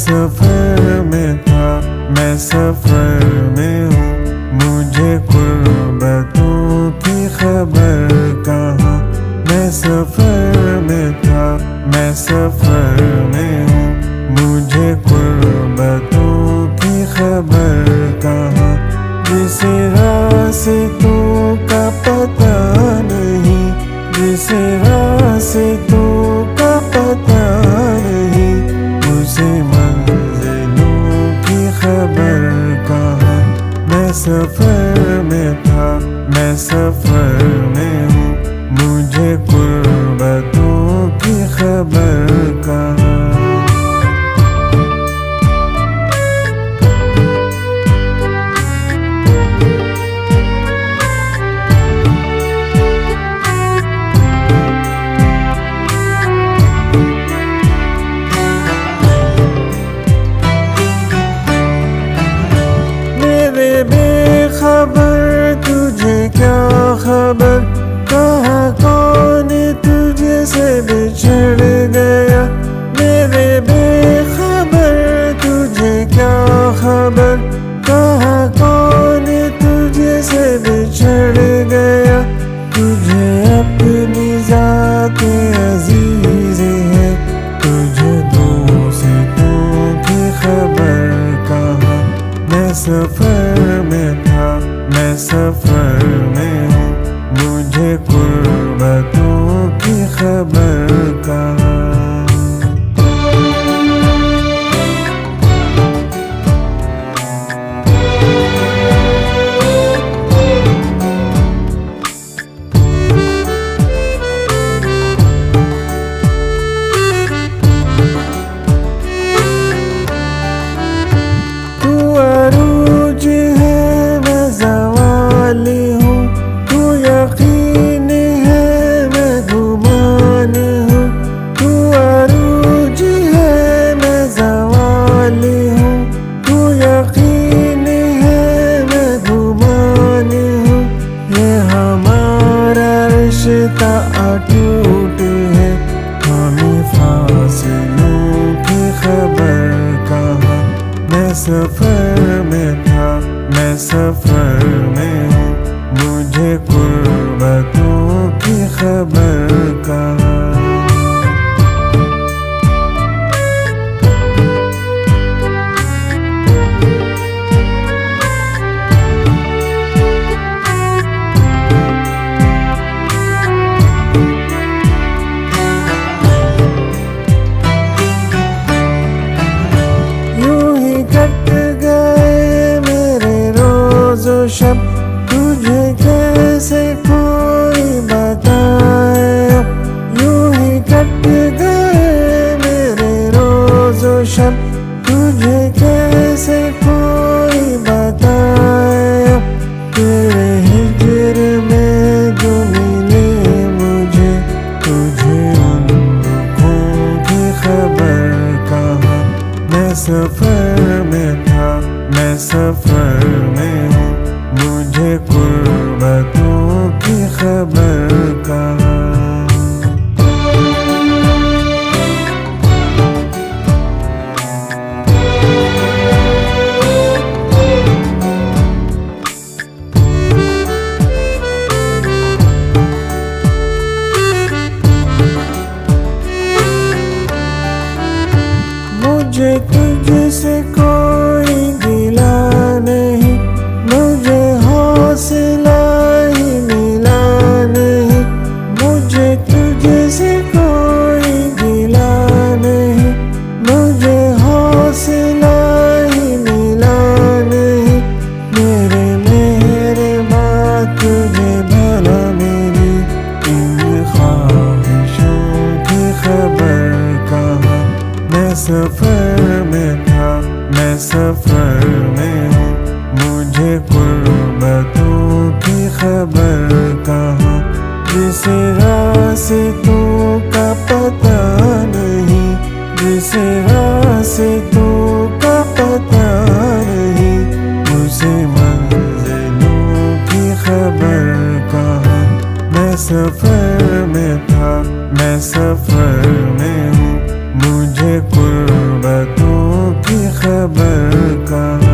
सफर में था, मैं सफर में हूँ, मुझे गुर्बतों की खबर कहाँ। मैं सफर में था, मैं सफर में हूँ, मुझे गुर्बतों की खबर कहाँ। जिस रास्तों का पता नहीं, जिस रास्तों का पता नहीं, उसे मंजिलों की खबर कहाँ। मैं सफर में था, मैं सफर में हूँ, मुझे गुर्बतों की खबर कहाँ। बेखबर तुझे क्या खबर, कहाँ कौन तुझे से बिछड़ गया। मेरे बेखबर तुझे क्या खबर, कहाँ कौन तुझे से बिछड़ गया। तुझे अपनी ज़ात अजीज है, तुझे दोस्तों की खबर कहाँ। मैं सफर में था, मैं सफर में हूँ, मुझे गुर्बतों की खबर कहाँ। रिश्ता अटूट है, हमें फासलों की खबर कहाँ। मैं सफर में था, मैं सफर में हूँ, मुझे गुर्बतों की खबर कहाँ। शब तुझे कैसे कोई बताए, यूं ही कट गए मेरे रोज़ो शब, तुझे कैसे कोई बताए। तेरे हिजर में जो मिले मुझे, तुझे उन दुखों की खबर कहाँ। मैं सफर में था, मैं सफर में हूँ, मुझे गुर्बतों की खबर कहाँ। मुझे तुझसे कोई गिला नहीं, मुझे हौसला ही मिला नहीं। मुझे तुझसे कोई गिला नहीं, मुझे हौसला ही मिला नहीं। मेरे मेहरबान तुझे भला मेरी इन ख्वाहिशों की खबर कहाँ। मैं सफर में था, मैं सफर में हूँ, मुझे गुर्बतों की खबर कहाँ। जिस रास्तों का पता नहीं, जिस रास्तों का पता नहीं, उसे मंजिलों की खबर कहाँ। मैं सफर में था, मैं सफर में हूँ, मुझे गुर्बतों खबर का।